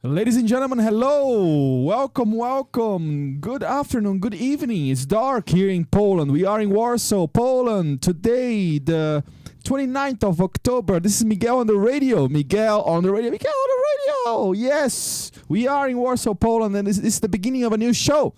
Ladies and gentlemen, hello! Welcome. Good afternoon, good evening. It's dark here in Poland. We are in Warsaw, Poland. Today, the 29th of October. This is Miguel on the radio. Miguel on the radio. Yes, we are in Warsaw, Poland, and this is the beginning of a new show.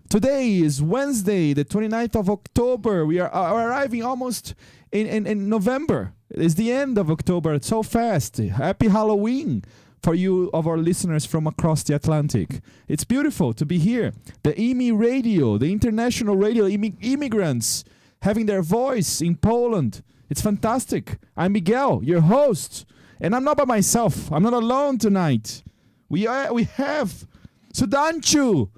Today is Wednesday, the 29th of October. We are arriving almost in November. It's the end of October. It's so fast. Happy Halloween for you of our listeners from across the Atlantic. It's beautiful to be here. The IMI Radio, the international radio, immigrants having their voice in Poland. It's fantastic. I'm Miguel, your host, and I'm not by myself. I'm not alone tonight. We have Sudhanshu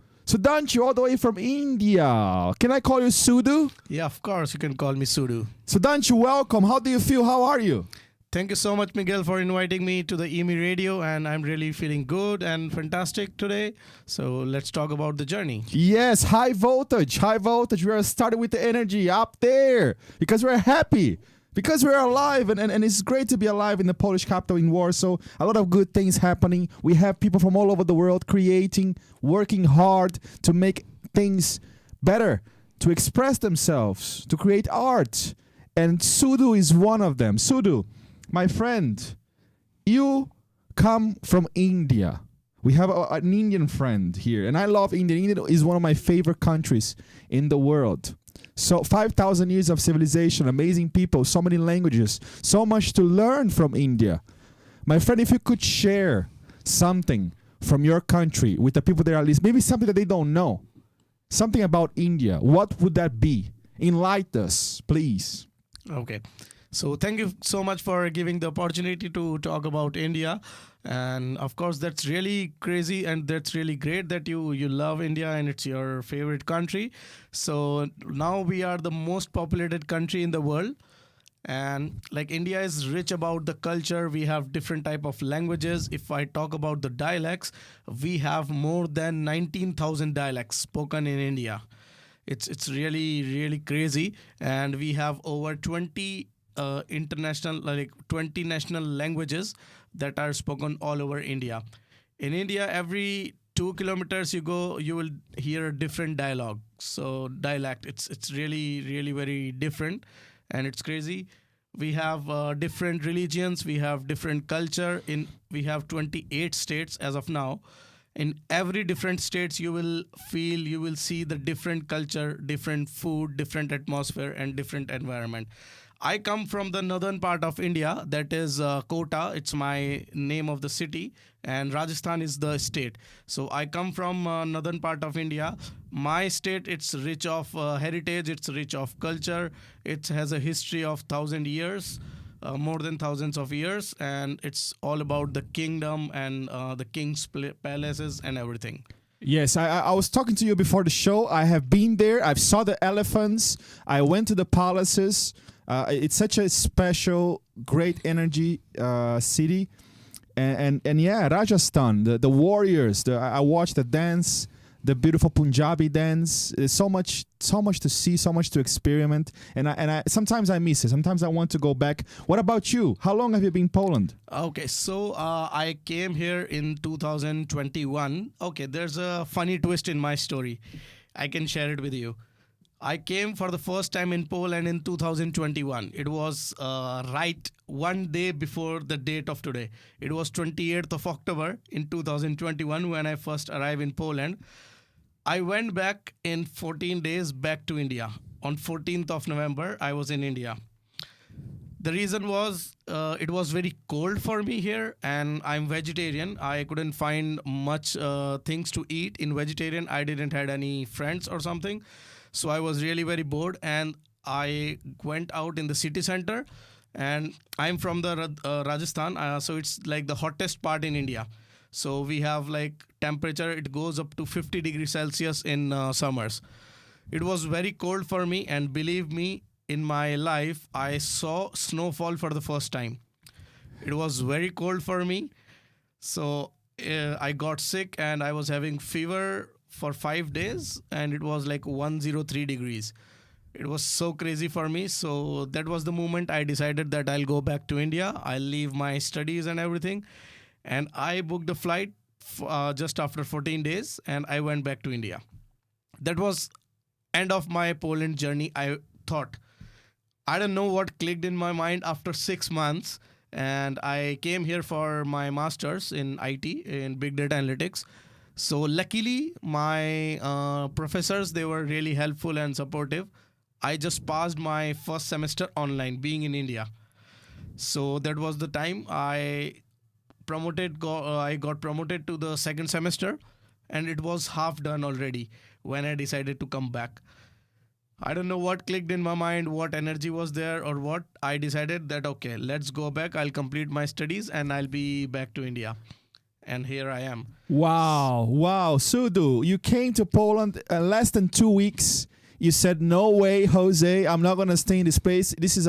all the way from India. Can I call you Sudu? Yeah, of course, you can call me Sudu. Sudhanshu, welcome. How do you feel? How are you? Thank you so much, Miguel, for inviting me to the IMI Radio, and I'm really feeling good and fantastic today. So let's talk about the journey. Yes, high voltage. We are starting with the energy up there because we're happy, because we're alive, and it's great to be alive in the Polish capital in Warsaw. A lot of good things happening. We have people from all over the world creating, working hard to make things better, to express themselves, to create art. And Sudu is one of them. Sudu, my friend, you come from India. We have an Indian friend here, and I love India. India is one of my favorite countries in the world. So 5,000 years of civilization, amazing people, so many languages, so much to learn from India. My friend, if you could share something from your country with the people there, at least, maybe something that they don't know, something about India, what would that be? Enlighten us, please. Okay. So thank you so much for giving the opportunity to talk about India. And of course, that's really crazy and that's really great that you love India and it's your favorite country. So now we are the most populated country in the world. And like India is rich about the culture. We have different type of languages. If I talk about the dialects, we have more than 19,000 dialects spoken in India. It's really crazy. And we have over 20 national languages that are spoken all over India. In India, every 2 kilometers you go, you will hear a different dialogue. So dialect, it's really very different, and it's crazy. We have different religions, we have different culture. We have 28 states as of now. In every different states, you will see the different culture, different food, different atmosphere, and different environment. I come from the northern part of India, that is Kota. It's my name of the city, and Rajasthan is the state. So I come from northern part of India. My state, it's rich of heritage, it's rich of culture. It has a history of 1,000 years, more than thousands of years, and it's all about the kingdom and the king's palaces and everything. Yes, I was talking to you before the show. I have been there. I've saw the elephants. I went to the palaces. It's such a special, great energy city, and yeah, Rajasthan, the warriors. I watched the dance, the beautiful Punjabi dance. There's so much to see, so much to experiment, and I sometimes I miss it. Sometimes I want to go back. What about you? How long have you been in Poland? Okay, so I came here in 2021. Okay, there's a funny twist in my story. I can share it with you. I came for the first time in Poland in 2021. It was right one day before the date of today. It was 28th of October in 2021 when I first arrived in Poland. I went back in 14 days back to India. On 14th of November, I was in India. The reason was it was very cold for me here, and I'm vegetarian. I couldn't find much things to eat in vegetarian. I didn't had any friends or something. So I was really very bored, and I went out in the city center, and I'm from the Rajasthan, so it's like the hottest part in India. So we have like temperature, it goes up to 50 degrees Celsius in summers. It was very cold for me, and believe me, in my life, I saw snowfall for the first time. It was very cold for me. So I got sick, and I was having fever for 5 days, and it was like 103 degrees. It was so crazy for me. So that was the moment I decided that I'll go back to India. I'll leave my studies and everything. And I booked a flight just after 14 days, and I went back to India. That was end of my Poland journey. I thought, I don't know what clicked in my mind after 6 months, and I came here for my master's in IT in big data analytics. So luckily, my professors, they were really helpful and supportive. I just passed my first semester online, being in India. So that was the time I got promoted to the second semester, and it was half done already when I decided to come back. I don't know what clicked in my mind, what energy was there, or what. I decided that, okay, let's go back. I'll complete my studies and I'll be back to India. And here I am. Wow. Sudu, you came to Poland less than 2 weeks. You said, no way, Jose, I'm not going to stay in this place. This is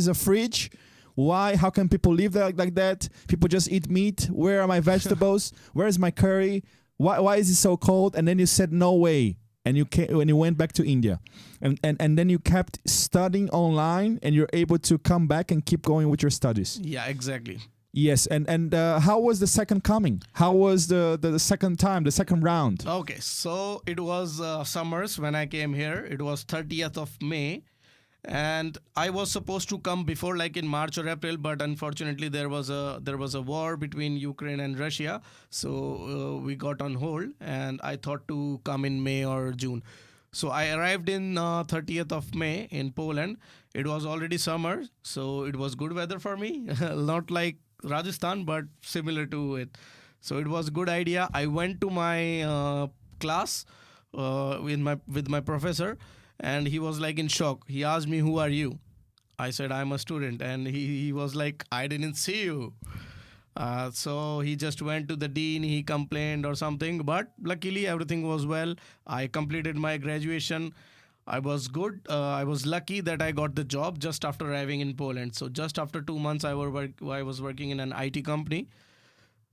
a fridge. Why? How can people live there like that? People just eat meat. Where are my vegetables? Where is my curry? Why is it so cold? And then you said, no way. And you went back to India. And then you kept studying online, and you're able to come back and keep going with your studies. Yeah, exactly. Yes, and how was the second coming? How was the second time, the second round? Okay, so it was summers when I came here. It was 30th of May. And I was supposed to come before, like in March or April, but unfortunately there was a war between Ukraine and Russia, so we got on hold. And I thought to come in May or June. So I arrived in 30th of May in Poland. It was already summer, so it was good weather for me. Not like Rajasthan, but similar to it. So it was a good idea. I went to my class with my professor. And he was like in shock. He asked me, who are you? I said, I'm a student. And he was like, I didn't see you. So he just went to the dean. He complained or something. But luckily, everything was well. I completed my graduation. I was good. I was lucky that I got the job just after arriving in Poland. So just after 2 months, I was working in an IT company.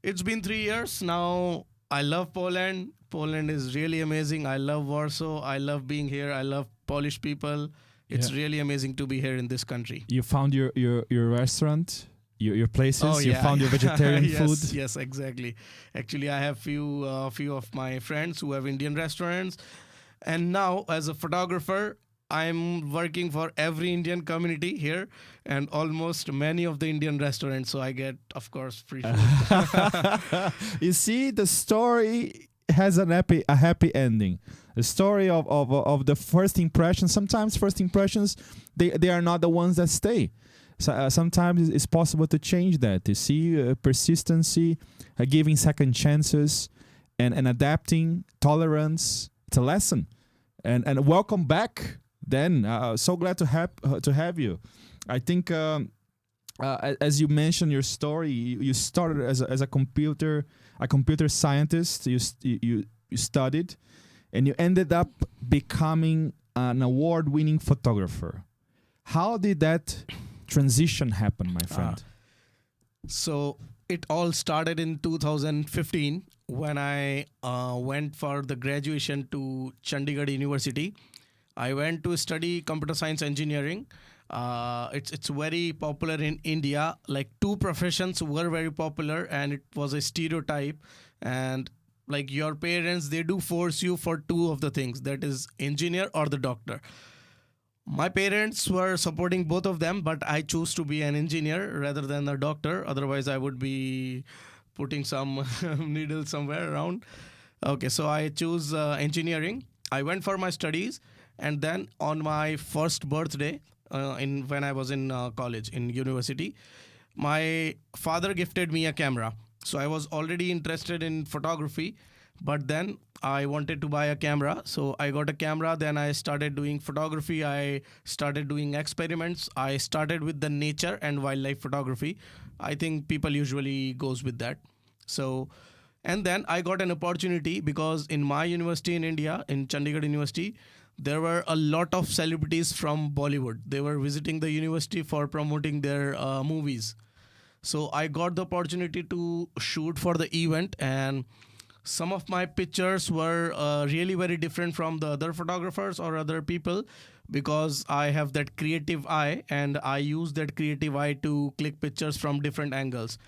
It's been 3 years now. I love Poland. Poland is really amazing. I love Warsaw. I love being here. I love Polish people. It's really amazing to be here in this country. You found your restaurant, your places. Oh, You yeah. found your vegetarian food. Yes, exactly. Actually, I have few of my friends who have Indian restaurants, and now as a photographer, I'm working for every Indian community here and almost many of the Indian restaurants. So I get, of course, free food. You see, the story has a happy ending. The story of the first impression. Sometimes first impressions, they are not the ones that stay. So, sometimes it's possible to change that. You see, persistency, giving second chances, and adapting, tolerance. It's a lesson. And welcome back. Then so glad to have you. I think as you mentioned your story, you started as a computer scientist. You studied, and you ended up becoming an award-winning photographer. How did that transition happen, my friend? So it all started in 2015 when I went for the graduation to Chandigarh University. I went to study computer science engineering. It's very popular in India. Like, two professions were very popular, and it was a stereotype. And like, your parents, they do force you for two of the things, that is engineer or the doctor. My parents were supporting both of them, but I chose to be an engineer rather than a doctor. Otherwise, I would be putting some needle somewhere around. Okay, so I chose engineering. I went for my studies. And then on my first birthday, when I was in college, in university, my father gifted me a camera. So I was already interested in photography, but then I wanted to buy a camera. So I got a camera. Then I started doing photography. I started doing experiments. I started with the nature and wildlife photography. I think people usually goes with that. So, and then I got an opportunity because in my university in India, in Chandigarh University, there were a lot of celebrities from Bollywood. They were visiting the university for promoting their movies. So I got the opportunity to shoot for the event, and some of my pictures were really very different from the other photographers or other people, because I have that creative eye, and I use that creative eye to click pictures from different angles.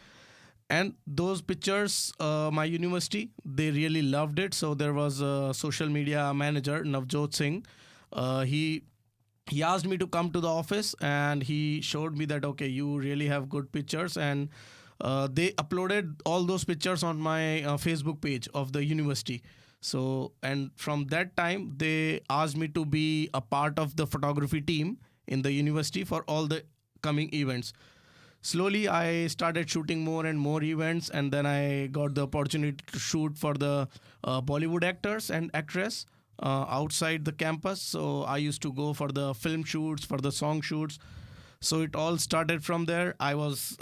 And those pictures, my university, they really loved it. So there was a social media manager, Navjot Singh. Uh, he he asked me to come to the office, and he showed me that, okay, you really have good pictures. And they uploaded all those pictures on my Facebook page of the university. So, and from that time, they asked me to be a part of the photography team in the university for all the coming events. Slowly, I started shooting more and more events, and then I got the opportunity to shoot for the Bollywood actors and actress outside the campus. So I used to go for the film shoots, for the song shoots. So it all started from there. I was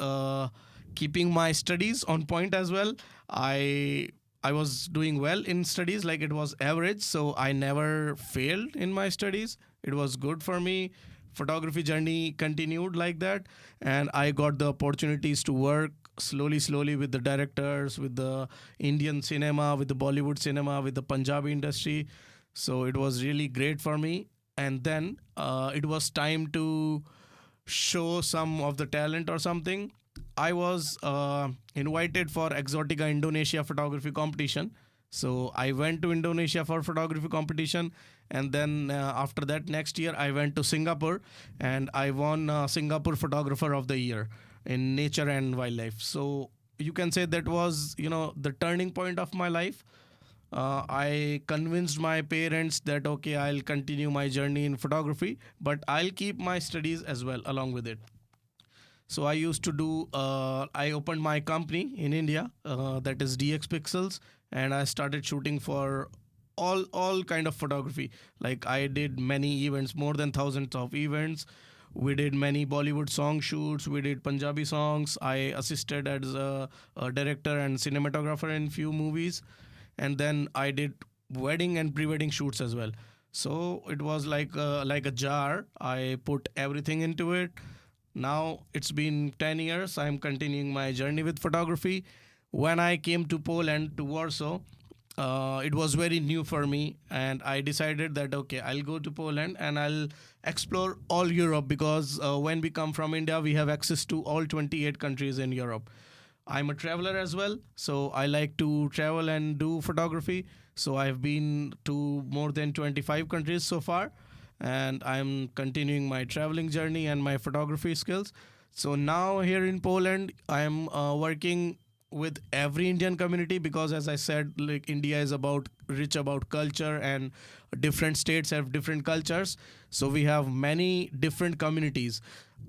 keeping my studies on point as well. I was doing well in studies, like it was average, so I never failed in my studies. It was good for me. Photography journey continued like that, and I got the opportunities to work slowly with the directors, with the Indian cinema, with the Bollywood cinema, with the Punjabi industry. So it was really great for me. And then it was time to show some of the talent or something. I was invited for Exotica Indonesia photography competition. So I went to Indonesia for photography competition, and then after that, next year I went to Singapore, and I won Singapore Photographer of the Year in nature and wildlife. So you can say that was, the turning point of my life. I convinced my parents that, okay, I'll continue my journey in photography, but I'll keep my studies as well along with it. So I used to do. I opened my company in India, that is DX Pixels, and I started shooting for all kind of photography. Like I did many events, more than thousands of events. We did many Bollywood song shoots. We did Punjabi songs. I assisted as a director and cinematographer in few movies, and then I did wedding and pre-wedding shoots as well. So it was like a jar. I put everything into it. Now it's been 10 years. I'm continuing my journey with photography. When I came to Poland, to Warsaw, it was very new for me, and I decided that, okay, I'll go to Poland and I'll explore all Europe, because when we come from India, we have access to all 28 countries in Europe. I'm a traveler as well, so I like to travel and do photography. So I've been to more than 25 countries so far, and I'm continuing my traveling journey and my photography skills. So now here in Poland, I'm working with every Indian community, because as I said, like India is about rich about culture, and different states have different cultures. So we have many different communities.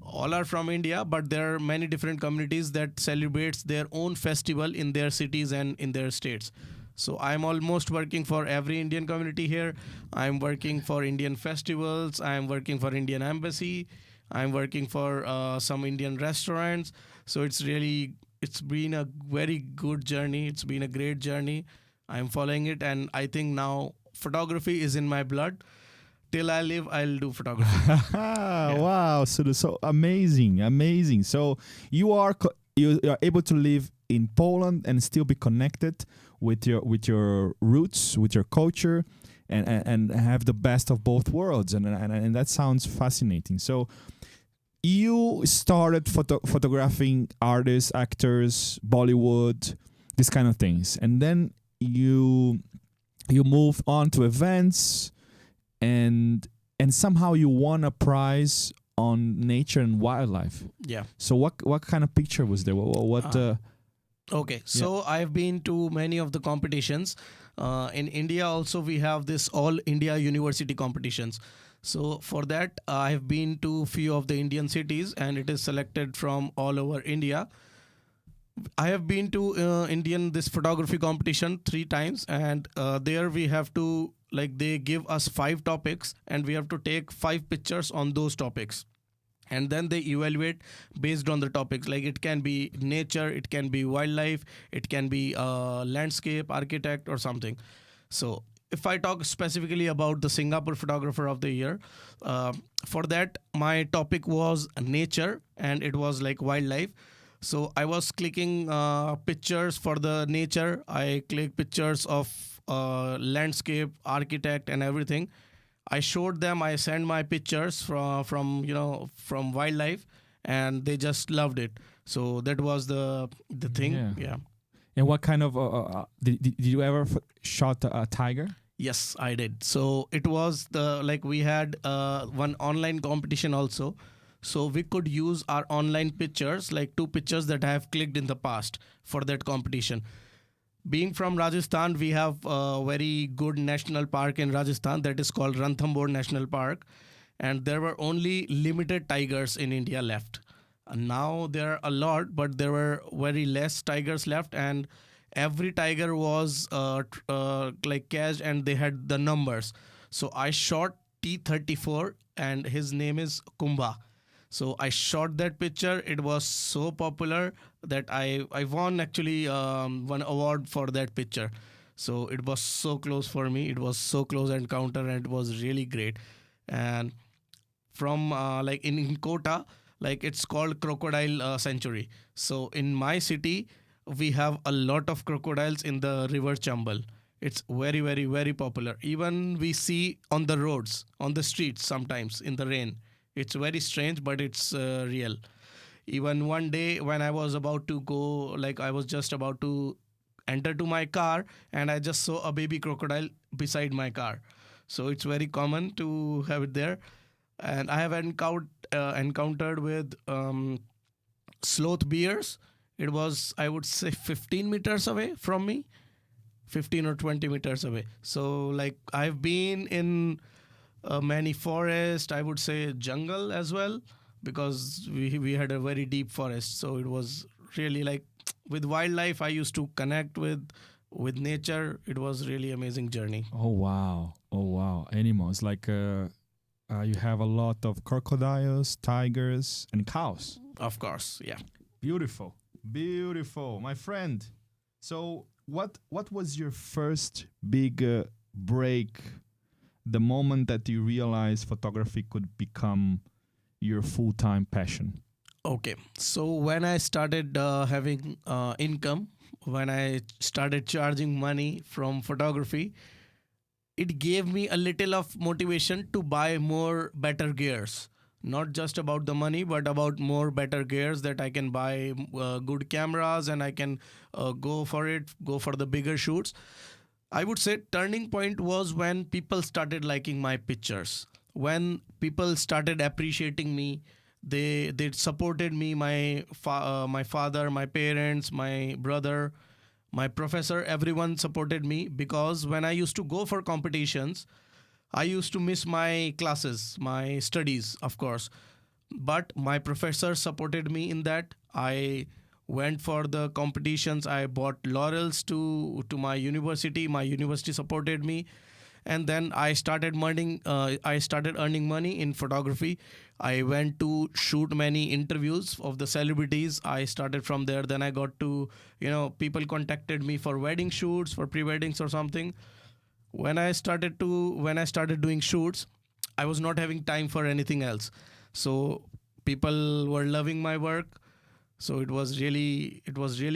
All are from India, but there are many different communities that celebrates their own festival in their cities and in their states. So I'm almost working for every Indian community here. I'm working for Indian festivals. I'm working for Indian embassy. I'm working for some Indian restaurants. So it's been a very good journey. It's been a great journey. I'm following it, and I think now photography is in my blood. Till I live, I'll do photography. Yeah. Wow, so amazing. So you are able to live in Poland and still be connected with your roots, with your culture, and have the best of both worlds, and that sounds fascinating. So you started photographing artists, actors, Bollywood, these kind of things, and then you move on to events, and somehow you won a prize on nature and wildlife. Yeah. So what kind of picture was there? Okay, so I've been to many of the competitions. In India also, we have this All India University competitions. So for that, I've been to few of the Indian cities, and it is selected from all over India. I have been to this photography competition 3 times, and there we have to, like, they give us 5 topics, and we have to take 5 pictures on those topics. And then they evaluate based on the topics. Like it can be nature, it can be wildlife, it can be landscape, architect, or something. So if I talk specifically about the Singapore Photographer of the Year, for that my topic was nature, and it was like wildlife. So I was clicking pictures for the nature. I click pictures of landscape, architect, and everything. I showed them. I sent my pictures from wildlife, and they just loved it. So that was the thing. Yeah. And what kind of did you ever shot a tiger? Yes, I did. So it was we had one online competition also. So we could use our online pictures, like 2 pictures that I have clicked in the past for that competition. Being from Rajasthan, we have a very good national park in Rajasthan that is called Ranthambore National Park. And there were only limited tigers in India left. And now there are a lot, but there were very less tigers left. And every tiger was caged and they had the numbers. So I shot T34 and his name is Kumbha. So I shot that picture. It was so popular that I won actually one award for that picture. So it was so close for me. It was so close encounter and it was really great. And from in Kota, it's called Crocodile Sanctuary. So in my city, we have a lot of crocodiles in the river Chambal. It's very, very, very popular. Even we see on the roads, on the streets sometimes in the rain. It's very strange, but it's real. Even one day when I was about to go, I was just about to enter to my car and I just saw a baby crocodile beside my car. So it's very common to have it there. And I have encountered with sloth bears. It was, I would say, 15 meters away from me, 15 or 20 meters away. So I've been in many forests, I would say jungle as well, because we had a very deep forest. So it was really with wildlife, I used to connect with nature. It was really amazing journey. Oh wow, animals you have a lot of crocodiles, tigers, and cows. Of course, yeah. Beautiful, my friend. So what was your first big break? The moment that you realized photography could become your full-time passion? Okay, so when I started having income, when I started charging money from photography, it gave me a little of motivation to buy more better gears. Not just about the money, but about more better gears that I can buy good cameras and I can go for the bigger shoots. I would say turning point was when people started liking my pictures. When people started appreciating me, they supported me. My father, my parents, my brother, my professor, everyone supported me, because when I used to go for competitions, I used to miss my classes, my studies, of course. But my professor supported me in that. I went for the competitions. I bought laurels to my university. My university supported me. And then I started earning money in photography. I went to shoot many interviews of the celebrities. I started from there. Then I got to, people contacted me for wedding shoots, for pre-weddings or something. When I started doing shoots, I was not having time for anything else. So people were loving my work. So it was really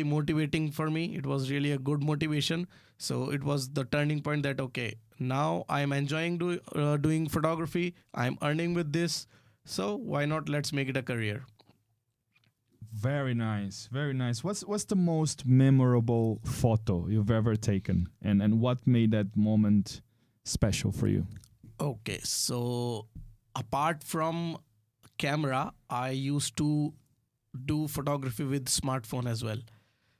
motivating for me. It was really a good motivation. So it was the turning point that, okay, now I'm enjoying doing photography. I'm earning with this. So why not? Let's make it a career. Very nice. Very nice. What's the most memorable photo you've ever taken? And what made that moment special for you? Okay, so apart from camera, I used to do photography with smartphone as well.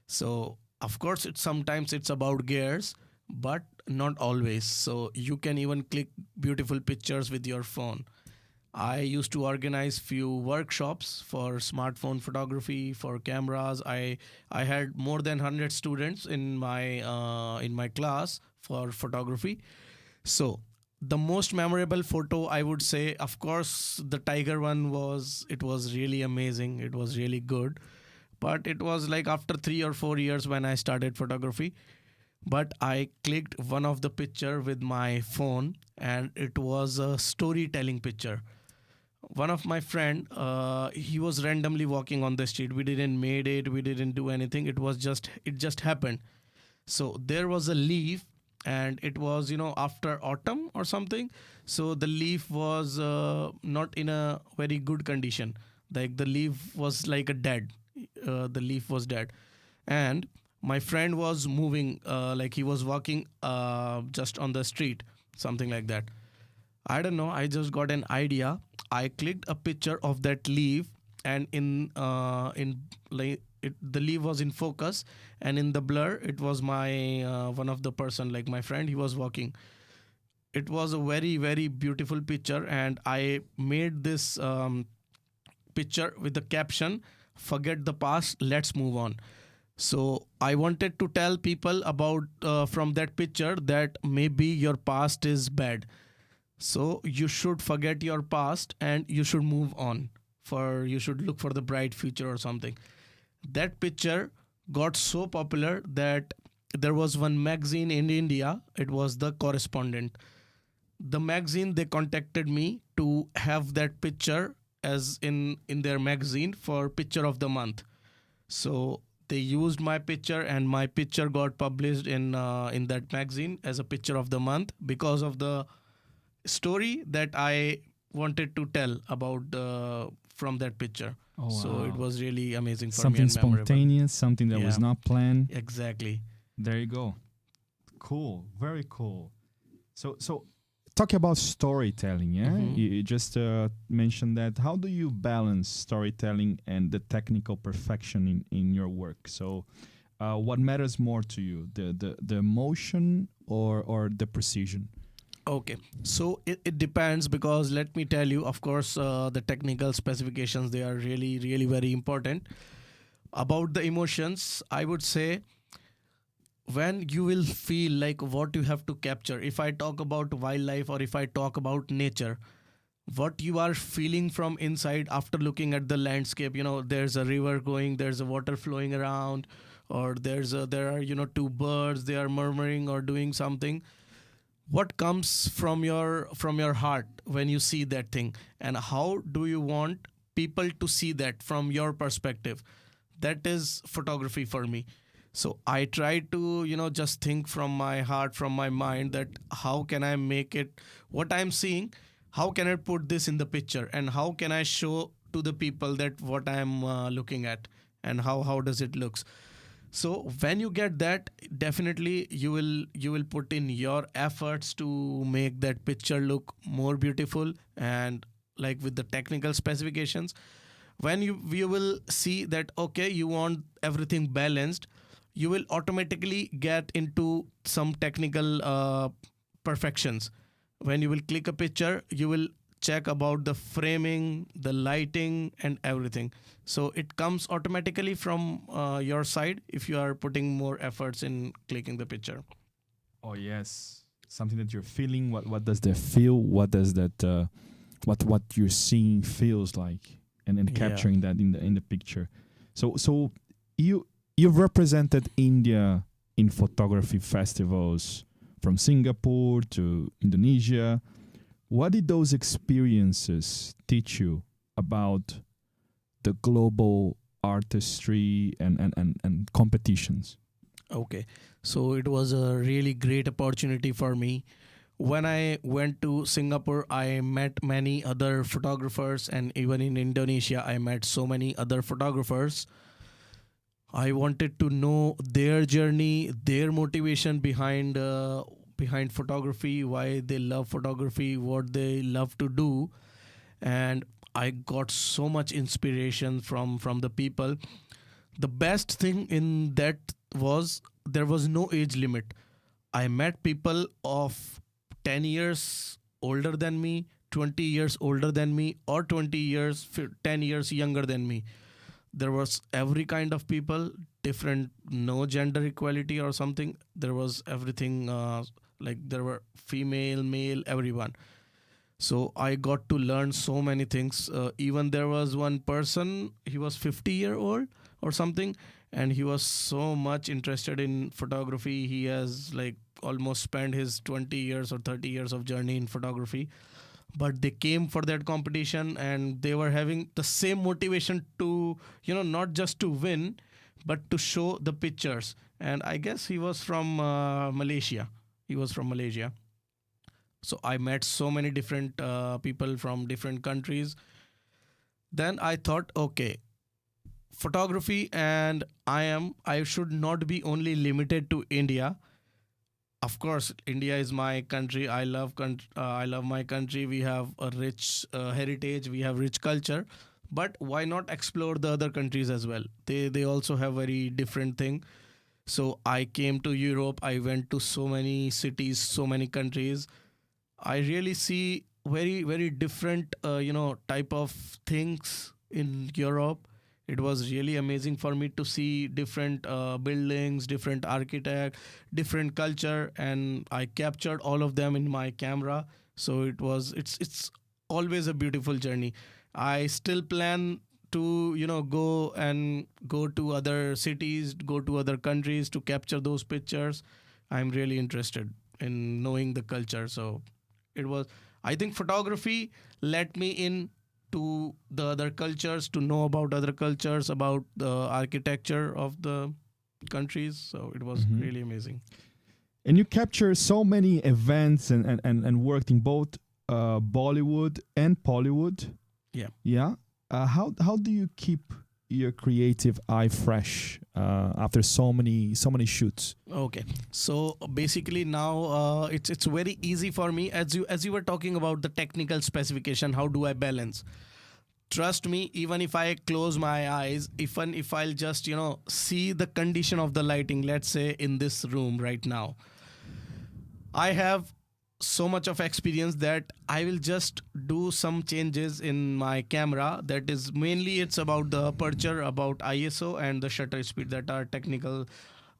So of course sometimes it's about gears, but not always. So you can even click beautiful pictures with your phone. I used to organize few workshops for smartphone photography, for cameras. I had more than 100 students in my class for photography. So the most memorable photo, I would say, of course, the tiger one was really amazing. It was really good. But it was after 3 or 4 years when I started photography. But I clicked one of the picture with my phone and it was a storytelling picture. One of my friend, he was randomly walking on the street. We didn't made it. We didn't do anything. It just happened. So there was a leaf and it was, after autumn or something. So the leaf was not in a very good condition. Like the leaf was like a dead. The leaf was dead, and my friend was moving. Like he was walking just on the street, something like that. I don't know. I just got an idea. I clicked a picture of that leaf, and in like the leaf was in focus, and in the blur, it was my one of the person, like my friend. He was walking. It was a very very beautiful picture, and I made this picture with the caption, "Forget the past, let's move on." So I wanted to tell people about from that picture that maybe your past is bad, so you should forget your past and you should move on. For you should look for the bright future or something. That picture got so popular that there was one magazine in India. It was the correspondent. The magazine, they contacted me to have that picture as in their magazine for picture of the month. So they used my picture, and my picture got published in that magazine as a picture of the month because of the story that I wanted to tell about from that picture. Oh, wow. So it was really amazing for Something me and memorable. spontaneous, something that was Yeah. not planned. Exactly. There you go. Cool. Very cool. So talking about storytelling, yeah? Mhm. You just mentioned that. How do you balance storytelling and the technical perfection in your work? So what matters more to you, the emotion or the precision? Okay, so it depends, because let me tell you, of course, the technical specifications, they are really, really very important. About the emotions, I would say when you will feel like what you have to capture. If I talk about wildlife or if I talk about nature, what you are feeling from inside after looking at the landscape, there's a river going, there's a water flowing around, or there are two birds, they are murmuring or doing something. What comes from your heart when you see that thing, and how do you want people to see that from your perspective? That is photography for me. So I try to just think from my heart, from my mind, that how can I make it, what I'm seeing, how can I put this in the picture, and how can I show to the people that what I'm looking at, and how does it looks. So when you get that, definitely you will put in your efforts to make that picture look more beautiful, and like with the technical specifications, when you will see that, okay, you want everything balanced, you will automatically get into some technical perfections. When you will click a picture, you will check about the framing, the lighting, and everything. So it comes automatically from your side if you are putting more efforts in clicking the picture. Oh yes, something that you're feeling. What does that feel? What does that what you're seeing feels like, and then Yeah. capturing that in the picture. So you've represented India in photography festivals from Singapore to Indonesia. What did those experiences teach you about the global artistry and competitions? Okay. So it was a really great opportunity for me. When I went to Singapore, I met many other photographers, and even in Indonesia, I met so many other photographers. I wanted to know their journey, their motivation behind photography, why they love photography, what they love to do, and I got so much inspiration from the people. The best thing in that was there was no age limit. I met people of 10 years older than me, 20 years older than me, or 20 years, 10 years younger than me. There was every kind of people, different, no gender equality or something. There was everything, like there were female, male, everyone. So I got to learn so many things. Even there was one person, he was 50-year-old or something, and he was so much interested in photography. He has like almost spent his 20 years or 30 years of journey in photography. But they came for that competition, and they were having the same motivation to, not just to win, but to show the pictures. And I guess he was from Malaysia. He was from Malaysia. So I met so many different people from different countries. Then I thought, okay, photography, and I should not be only limited to India. Of course, India is my country. I love my country. We have a rich heritage, we have rich culture, but why not explore the other countries as well? They also have very different thing. So I came to Europe, I went to so many cities, so many countries. I really see very different type of things in Europe. It was really amazing for me to see different buildings, different architect, different culture, and I captured all of them in my camera. So it's always a beautiful journey. I still plan to go to other cities, go to other countries to capture those pictures. I'm really interested in knowing the culture. So it was, I think photography let me in to the other cultures, to know about other cultures, about the architecture of the countries. So it was Mhm. really amazing. And you capture so many events and worked in both Bollywood and Pollywood. Yeah. Yeah. How do you keep your creative eye fresh after so many shoots? Okay. So basically now it's very easy for me, as you were talking about the technical specification. How do I balance? Trust me, even if I close my eyes, even if I'll just see the condition of the lighting, let's say in this room right now, I have so much of experience that I will just do some changes in my camera. That is mainly it's about the aperture, about ISO, and the shutter speed, that are technical.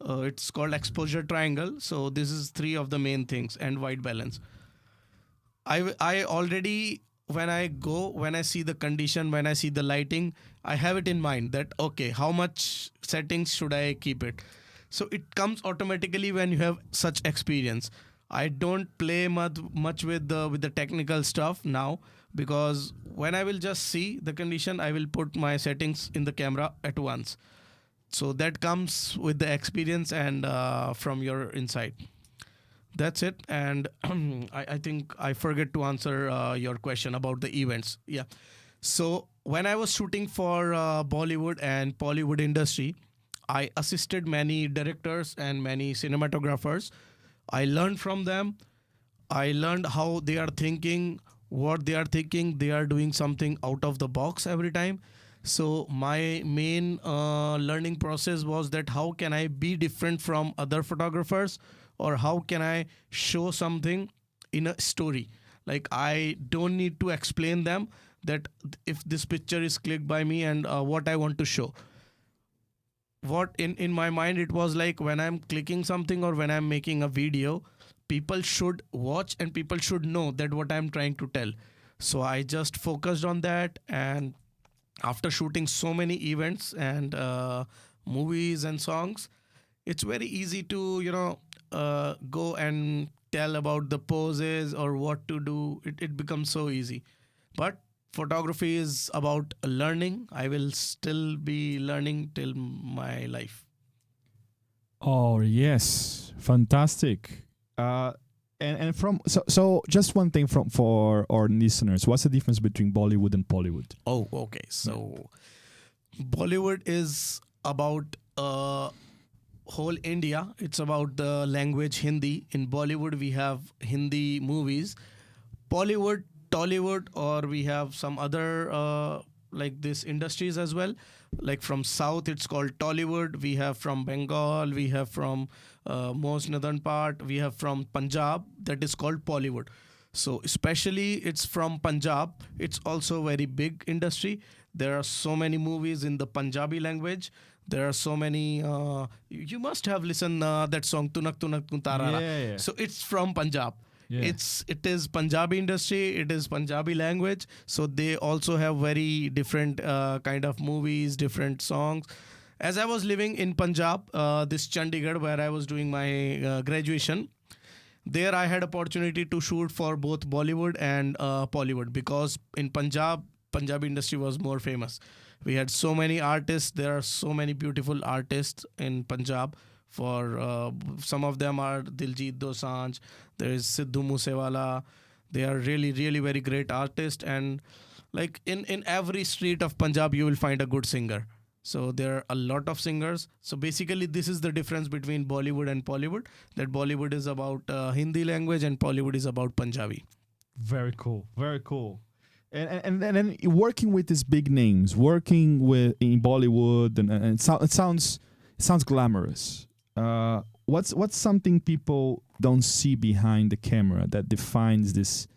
It's called exposure triangle. So this is three of the main things, and white balance. I already, when I see the condition, when I see the lighting, I have it in mind that okay, how much settings should I keep it? So it comes automatically when you have such experience. I don't play much with the technical stuff now, because when I will just see the condition, I will put my settings in the camera at once. So that comes with the experience and from your insight. That's it. And I think I forget to answer your question about the events. Yeah. So when I was shooting for Bollywood and Pollywood industry, I assisted many directors and many cinematographers. I learned from them. I learned how they are thinking, what they are thinking. They are doing something out of the box every time. So my main learning process was that how can I be different from other photographers, or how can I show something in a story. Like I don't need to explain them that if this picture is clicked by me and what I want to show. What in my mind it was like, when I'm clicking something or when I'm making a video, people should watch and people should know that what I'm trying to tell. So I just focused on that, and after shooting so many events and movies and songs, it's very easy to go and tell about the poses or what to do. It becomes so easy. But photography is about learning. I will still be learning till my life. Oh yes, fantastic. Uh, and from so just one thing from for our listeners, what's the difference between Bollywood and Pollywood? Oh, okay. So Bollywood is about whole India. It's about the language Hindi. In Bollywood, we have Hindi movies. Bollywood, Tollywood, or we have some other like this industries as well. Like from South, it's called Tollywood. We have from Bengal. We have from most northern part. We have from Punjab. That is called Bollywood. So especially it's from Punjab. It's also a very big industry. There are so many movies in the Punjabi language. There are so many. You must have listened that song Tunak Tunak Tuntarara. Yeah. So it's from Punjab. Yeah. It is Punjabi industry. It is Punjabi language. So they also have very different kind of movies, different songs. As I was living in Punjab, this Chandigarh, where I was doing my graduation, there I had opportunity to shoot for both Bollywood and Pollywood, because in Punjab, Punjabi industry was more famous. We had so many artists. There are so many beautiful artists in Punjab. For some of them are Diljit Dosanjh. There is Sidhu Moosewala. They are really, really very great artists. And Like in every street of Punjab, you will find a good singer. So there are a lot of singers. So basically, this is the difference between Bollywood and Pollywood. That Bollywood is about Hindi language and Pollywood is about Punjabi. Very cool. Very cool. And then working with these big names, working with in Bollywood, and it sounds glamorous. What's something people don't see behind the camera that defines this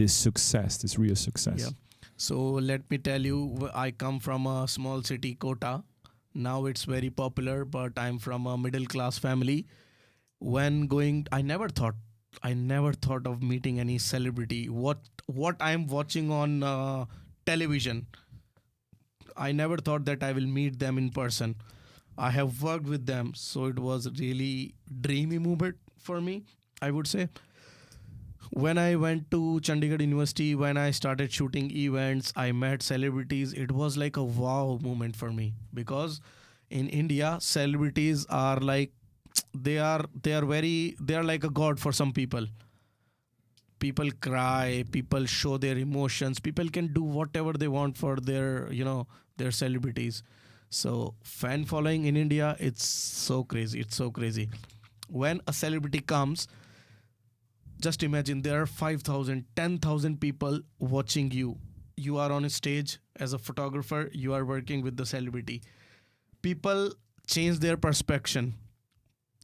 success, this real success? Yeah. So let me tell you, I come from a small city, Kota. Now it's very popular, but I'm from a middle class family. I never thought of meeting any celebrity. What I'm watching on television, I never thought that I will meet them in person. I have worked with them, so it was really dreamy moment for me, I would say. When I went to Chandigarh University, when I started shooting events, I met celebrities. It was like a wow moment for me, because in India, celebrities are like they are like a god for some people. People cry, people show their emotions, people can do whatever they want for their celebrities. So fan following in India, it's so crazy. When a celebrity comes, just imagine there are 5,000, 10,000 people watching you. You are on a stage as a photographer, you are working with the celebrity. People change their perception.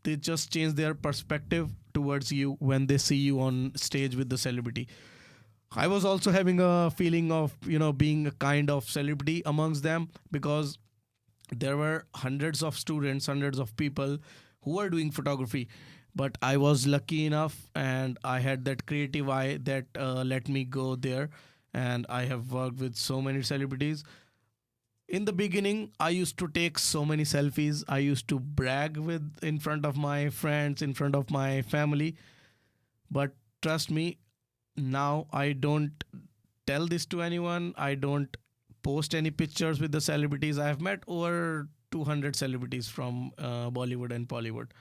They just change their perspective towards you when they see you on stage with the celebrity. I was also having a feeling of, being a kind of celebrity amongst them, because there were hundreds of students, hundreds of people who are doing photography. But I was lucky enough and I had that creative eye that let me go there. And I have worked with so many celebrities. In the beginning, I used to take so many selfies. I used to brag in front of my friends, in front of my family. But trust me, now I don't tell this to anyone. I don't post any pictures with the celebrities. I have met over 200 celebrities from Bollywood and Pollywood.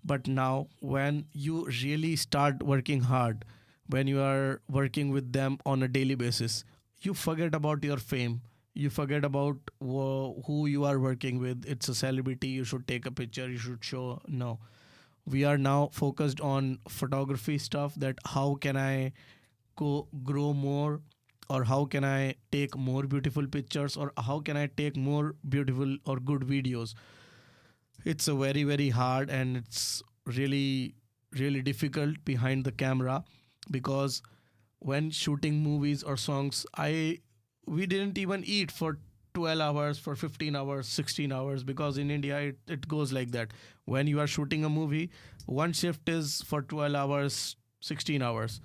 But now, when you really start working hard, when you are working with them on a daily basis, you forget about your fame. You forget about who you are working with. It's a celebrity. You should take a picture. You should show. No. We are now focused on photography stuff, that how can I grow more, or how can I take more beautiful pictures, or how can I take more beautiful or good videos. It's a very, very hard, and it's really, really difficult behind the camera, because when shooting movies or songs, we didn't even eat for 12 hours, for 15 hours, 16 hours, because in India it goes like that. When you are shooting a movie, one shift is for 12 hours, 16 hours.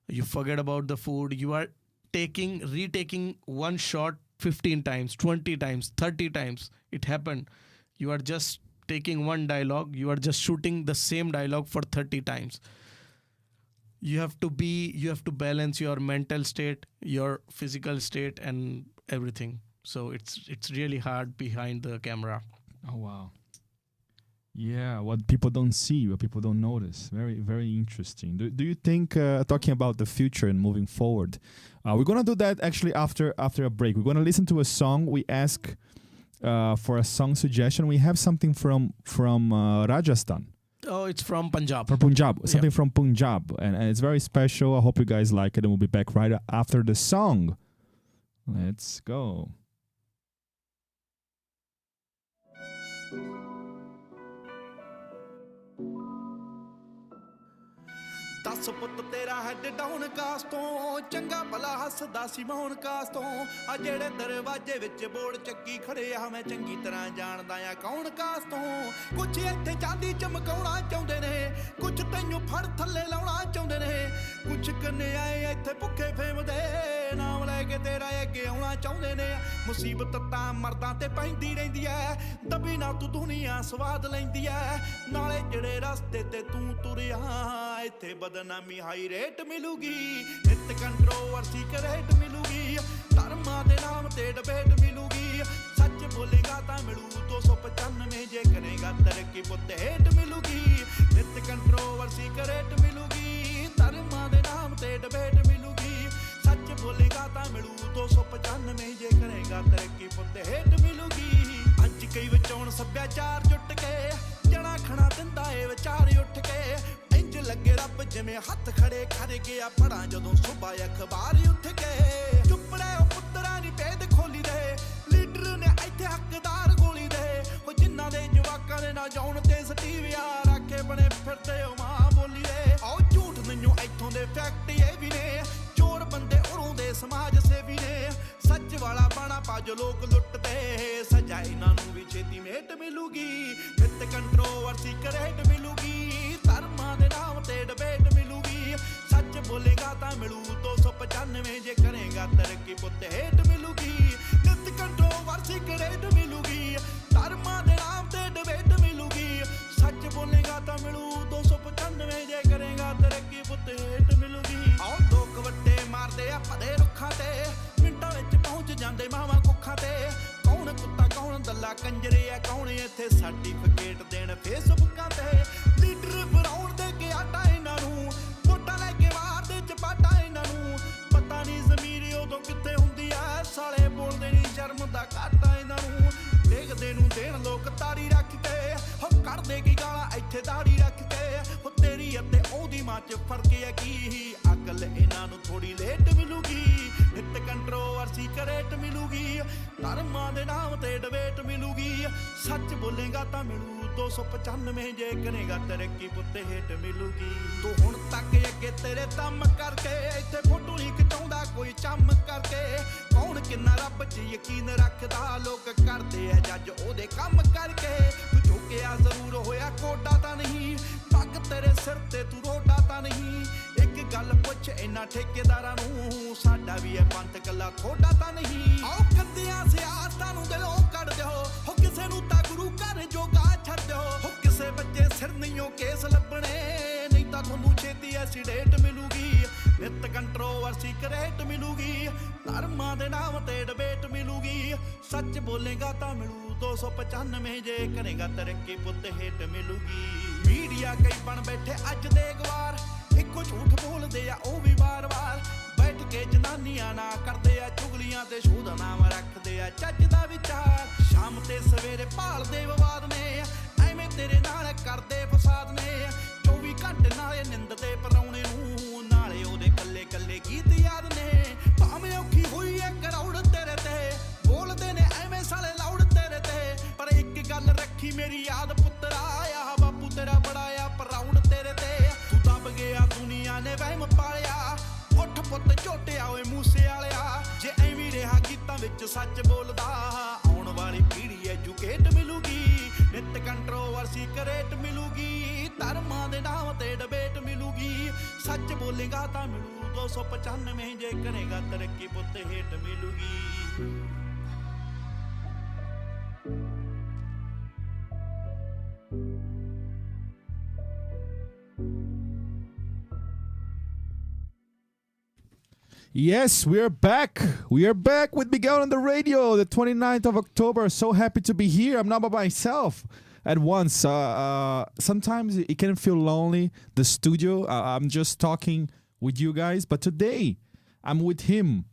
You forget about the food. You are retaking one shot 15 times, 20 times, 30 times. It happened. You are just taking one dialogue. You are just shooting the same dialogue for 30 times. You have to balance your mental state, your physical state, and everything. So it's really hard behind the camera. Oh, wow. Yeah, what people don't see, what people don't notice. Very, very interesting. Do you think, talking about the future and moving forward, we're going to do that actually after a break. We're going to listen to a song. We ask for a song suggestion. We have something from Rajasthan. Oh, it's from Punjab. From Punjab. Something from Punjab. And it's very special. I hope you guys like it. And we'll be back right after the song. Let's go. दस पुत तेरा head down कास तो चंगा भला हसदा सी मौन कास तो आ जेड़े दरवाजे विच बोर्ड चक्की खड़े आ मैं चंगी तरह जानदा आ कौन कास तो कुछ इत्थे चांदी चमकाउणा चाहुंदे ने कुछ तैनू फड़ थल्ले लाउणा चाहुंदे ने कुछ कन्ने आए इत्थे भुखे फेमदे नाम लेके तेरा अगे आउणा चाहुंदे ने मुसीबत तां मर्दां ते पैंदी रहिंदी ऐ दबी ना तू दुनिया स्वाद लैंदी ऐ नाले जेड़े रस्ते ते तू तुरिया इत्थे बदनामी हाई रेट मिलूगी नित कंट्रोवर्सी करेट मिलूगी धर्मां दे नाम ते डिबेट मिलूगी सच बोलेगा तां मिलू 295 जे करेगा तरक्की पुत हेट मिलूगी नित कंट्रोवर्सी करेट मिलूगी धर्मां दे नाम ते डिबेट मिलूगी सच बोलेगा तां मिलू 295 ਜੇ ਕਰੇਗਾ ਤਰੱਕੀ ਪੁੱਤ ਹੇਠ ਮਿਲੂਗੀ ਅੱਜ ਕਈ ਵਿਚੋਂ ਸੱਭਿਆਚਾਰ ਜੁੱਟ ਕੇ ਜਣਾ ਖਣਾ ਦਿੰਦਾ ਏ ਵਿਚਾਰ ਉੱਠ ਕੇ ਇੰਜ ਲੱਗੇ ਰੱਬ ਜਿਵੇਂ ਹੱਥ ਖੜੇ ਕਰ ਗਿਆ ਪੜਾਂ ਜਦੋਂ ਸੁਬਾ ਅਖਬਾਰ ਉੱਠ ਕੇ ਚੁੱਪ ਰਹਿ ਉਹ ਪੁੱਤਰਾਂ ਦੀ ਭੇਦ ਖੋਲੀ ਦੇ ਲੀਡਰ ਨੇ ਇੱਥੇ ਹੱਕਦਾਰ ਗੋਲੀ ਦੇ ਉਹ ਜਿਨ੍ਹਾਂ ਦੇ ਜਵਾਕਾਂ ਦੇ ਨਾ ਜਾਉਣ ਤੇ ਸਟੀਵਿਆ ਰੱਖੇ ਬਣੇ ਫਿਰਦੇ ਉਹ ਮਾਂ ਬੋਲੀ ਦੇ ਆਓ ਝੂਠ ਮੈਨੂੰ ਇੱਥੋਂ ਦੇ ਫੈਕਟ ਇਹ ਵੀ ਨੇ ਚੋਰ ਬੰਦੇ ਉਰੋਂ ਦੇ ਸਮਾਜ ਸੇਵੀ ਨੇ ਸੱਚ ਵਾਲਾ ਬਾਣਾ ਪਾ ਜੋ ਲੋਕ ਲੁੱਟਦੇ ਸਜ਼ਾ ਇਹਨਾਂ ਨੂੰ ਵੀ ਛੇਤੀ ਮੇਟ ਮਿਲੂਗੀ ਨਿਤ ਕੰਟਰੋਵਰਸੀ ਕਰੇਟ ਮਿਲੂਗੀ ਧਰਮਾਂ ਦੇ ਨਾਮ ਤੇ ਡਿਬੇਟ ਮਿਲੂਗੀ ਸੱਚ ਬੋਲੇਗਾ ਤਾਂ ਮਿਲੂ 295 ਜੇ ਕਰੇਗਾ ਤਰੱਕੀ ਪੁੱਤ ਹੇਠ ਮਿਲੂਗੀ ਨਿਤ ਕੰਟਰੋਵਰਸੀ ਕਰੇਟ ਮਿਲੂਗੀ ਧਰਮਾਂ ਦੇ ਨਾਮ ਤੇ ਡਿਬੇਟ ਮਿਲੂਗੀ ਸੱਚ ਬੋਲੇਗਾ ਤਾਂ ਮਿਲੂ 295 ਜੇ ਕਰੇਗਾ ਤਰੱਕੀ ਪੁੱਤ ਹੇਠ ਮਿਲੂਗੀ ਆਓ ਲੋਕ ਵੱਟੇ ਮਾਰਦੇ ਆ ਭਦੇ ਰੁੱਖਾਂ ਤੇ ਮਿੰਟਾਂ ਵਿੱਚ ਪਹੁੰਚ ਜਾਂਦੇ ਮਾਵਾਂ ਕੁੱਖਾਂ ਤੇ ਕੌਣ ਕੁੱਤਾ ਕੌਣ ਦੱਲਾ ਕੰਜਰੇ ਆ ਕੌਣ ਇੱਥੇ ਸਰਟੀਫਿਕੇਟ ਦੇਣ ਫੇਸਬੁੱਕਾਂ ਤੇ ਲੀਡਰ ਬਣਾਉਣ ਦੇ ਕੇ ਆਟਾ ਇਹਨਾਂ ਨੂੰ ਵੋਟਾਂ ਲੈ ਕੇ ਮਾਰਦੇ ਚਪਾਟਾ ਇਹਨਾਂ ਨੂੰ ਪਤਾ ਨਹੀਂ ਜ਼ਮੀਰ ਉਦੋਂ ਕਿੱਥੇ ਹੁੰਦੀ ਆ ਸਾਲੇ ਬੋਲਦੇ ਨਹੀਂ ਸ਼ਰਮ ਦਾ ਘਾਟਾ ਇਹਨਾਂ ਨੂੰ ਦੇਖਦੇ ਨੂੰ ਦੇਣ ਲੋਕ ਤਾੜੀ ਰੱਖ ਕੇ ਹੋ ਕਰਦੇ ਕੀ ਗਾਲਾਂ ਇੱਥੇ ਦਾੜੀ ਰੱਖ ਕੇ ਹੋ ਤੇਰੀ ਅਤੇ ਉਹਦੀ ਮਾਂ ਚ ਫਰਕ ਹੈ ਕੀ ਅਕਲ ਇਹਨਾਂ ਨੂੰ ਥੋੜੀ ਲੇਟ ਮਿਲੂਗੀ ਨਿਤ ਕੰਟਰੋਵਰਸੀ ਕਰੇਟ ਮਿਲੂਗੀ ਧਰਮਾਂ ਦੇ ਨਾਮ ਤੇ ਡਿਬੇਟ ਮਿਲੂਗੀ ਸੱਚ ਬੋਲੇਗਾ ਤਾਂ ਮਿਲੂ 295 ਜੇ ਕਰੇਗਾ ਤਰੱਕੀ ਪੁੱਤ ਹੇਠ ਮਿਲੂਗੀ ਤੂੰ ਹੁਣ ਤੱਕ ਅੱਗੇ ਤੇਰੇ ਦਮ ਕਰਕੇ ਇੱਥੇ ਫੋਟੋ ਨਹੀਂ ਖਿਚਾਉਂਦਾ ਕੋਈ ਚੰਮ ਕਰਕੇ ਕੌਣ ਕਿੰਨਾ ਰੱਬ 'ਚ ਯਕੀਨ ਰੱਖਦਾ ਲੋਕ ਕਰਦੇ ਆ ਜੱਜ ਉਹਦੇ ਕੰਮ ਕਰਕੇ ਤੂੰ ਝੁਕਿਆ ਜ਼ਰੂਰ ਹੋਇਆ ਕੋਡਾ ਤਾਂ ਨਹੀਂ ਪੱਗ ਤੇਰੇ ਸਿਰ ਤੇ ਤੂੰ ਰੋਡਾ ਤਾਂ ਨਹੀਂ ਇੱਕ ਗੱਲ ਪੁੱਛ ਇਹਨਾਂ ਠੇਕੇਦਾਰਾਂ ਨੂੰ ਸਾਡਾ ਵੀ ਇਹ ਪੰਥ ਕੱਲਾ ਥੋੜਾ ਤਾਂ ਨਹੀਂ ਆਓ ਕੰਦਿਆਂ ਸਿਆਸਤਾਂ ਨੂੰ ਦਿਲੋਂ ਕੱਢ ਦਿਓ ਹੋ ਕਿਸੇ ਨੂੰ ਤਾਂ ਗੁਰੂ ਘਰ ਜੋਗਾ ਛੱਡ ਦਿਓ ਹੋ ਕਿਸੇ ਬੱਚੇ ਸਿਰ ਨਹੀਂਓ ਕੇਸ ਲੱਭਣੇ ਨਹੀਂ ਤਾਂ ਤੁਹਾਨੂੰ ਛੇਤੀ ਐਸੀਡੇਟ ਮਿਲੂਗੀ ਨਿਤ ਕੰਟਰੋਵਰਸੀ ਕਰੇਟ ਮਿਲੂਗੀ ਧਰਮਾਂ ਦੇ ਨਾਮ ਤੇ ਡਿਬੇਟ ਮਿਲੂਗੀ ਸੱਚ ਬੋਲੇਗਾ ਤਾਂ ਮਿਲੂ 295 ਜੇ ਕਰੇਗਾ ਤਰੱਕੀ ਪੁੱਤ ਹੇਠ ਮਿਲੂਗੀ ਮੀਡੀਆ ਕਈ ਬਣ ਬੈਠੇ ਅੱਜ ਦੇ ਗਵਾਰ ਇੱਕੋ ਝੂਠ ਬੋਲਦੇ ਆ ਉਹ ਵੀ ਵਾਰ-ਵਾਰ ਬੈਠ ਕੇ ਜਨਾਨੀਆਂ ਨਾ ਕਰਦੇ ਆ ਚੁਗਲੀਆਂ ਤੇ ਸ਼ੋਧ ਨਾਮ ਰੱਖਦੇ ਆ ਚੱਜ ਦਾ ਵਿਚਾਰ ਸ਼ਾਮ ਤੇ ਸਵੇਰੇ ਭਾਲਦੇ ਵਿਵਾਦ ਨੇ ਐਵੇਂ ਤੇਰੇ ਨਾਲ ਕਰਦੇ ਫਸਾਦ ਨੇ 24 ਘੰਟੇ ਨਾਲੇ ਨਿੰਦਦੇ ਪਰਾਉਣੇ ਨੂੰ ਨਾਲੇ ਉਹਦੇ ਕੱਲੇ ਕੱਲੇ ਗੀਤ ਯਾਦ ਨੇ ਭਾਵੇਂ ਔਖੀ ਹੋਈ ਐ ਕਰੌੜ ਤੇਰੇ ਤੇ ਬੋਲਦੇ ਨੇ ਐਵੇਂ ਸਾਲੇ ਲਾਉੜ ਤੇਰੇ ਤੇ ਪਰ ਇੱਕ ਗੱਲ ਰੱਖੀ ਮੇਰੀ ਯਾਦ ਪੁੱਤਰਾ ਆ ਬਾਪੂ ਤੇਰਾ ਬੜਾ ਆ ਪਰਾਉਣ ਤੇਰੇ ਤੇ ਤੂੰ ਦਬ ਗਿਆ ਦੁਨੀਆ ਨੇ ਵਹਿਮ ਪਾਲਿਆ ਉੱਠ ਪੁੱਤ ਝੋਟਿਆ ਓਏ ਮੂਸੇ ਵਾਲਿਆ ਜੇ ਐਵੇਂ ਰਿਹਾ ਗੀਤਾਂ ਵਿੱਚ ਸੱਚ ਬੋਲਦਾ ਆਉਣ ਵਾਲੀ ਪੀੜ੍ਹੀ ਐਜੂਕੇਟ ਮਿਲੂਗੀ ਨਿਤ ਕੰਟਰੋਵਰਸੀ ਕਰੇਟ ਮਿਲੂਗੀ ਧਰਮਾਂ ਦੇ ਨਾਮ ਤੇ ਡਿਬੇਟ ਮਿਲੂਗੀ ਸੱਚ ਬੋਲੇਗਾ ਤਾਂ ਮਿਲੂ 295 ਜੇ ਕਰੇਗਾ ਤਰੱਕੀ ਪੁੱਤ ਹੇਠ ਮਿਲੂਗੀ Yes, we're back. We are back with Miguel on the radio, the 29th of October. So happy to be here. I'm not by myself at once. Sometimes it can feel lonely, the studio. I'm just talking with you guys. But today, I'm with him.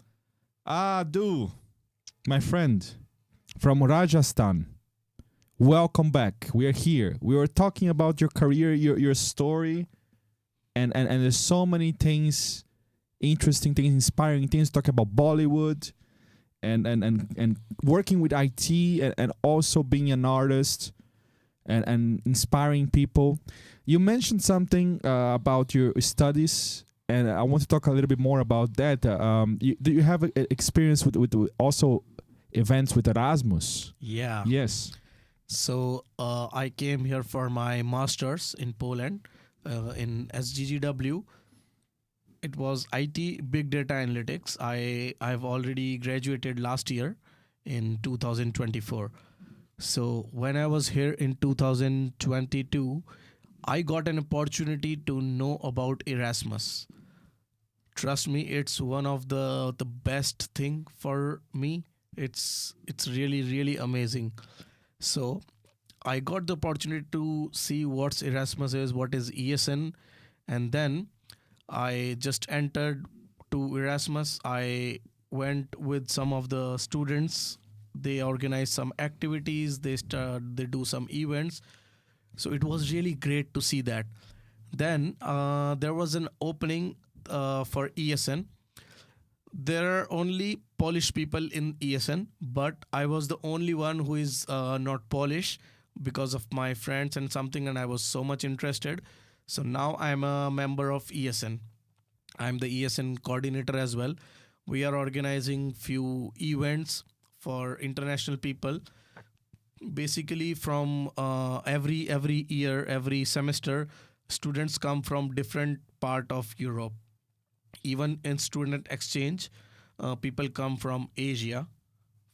Adu, my friend from Rajasthan. Welcome back. We are here. We were talking about your career, your story. And there's so many things, interesting things, inspiring things, talking about Bollywood and working with IT and also being an artist and inspiring people. You mentioned something about your studies, and I want to talk a little bit more about that. Do you have experience with also events with Erasmus? Yeah. Yes. So I came here for my master's in Poland in SGGW. It was IT Big Data Analytics. I've already graduated last year in 2024. So when I was here in 2022, I got an opportunity to know about Erasmus. Trust me, it's one of the best thing for me. It's really, really amazing. So I got the opportunity to see what Erasmus is, what is ESN, and then I just entered to Erasmus. I went with some of the students. They organized some activities. They do some events. So it was really great to see that. Then there was an opening for ESN. There are only Polish people in ESN, but I was the only one who is not Polish because of my friends and something, and I was so much interested. So now I'm a member of ESN. I'm the ESN coordinator as well. We are organizing few events for international people. Basically, from every year, every semester, students come from different part of Europe. Even in student exchange, people come from Asia,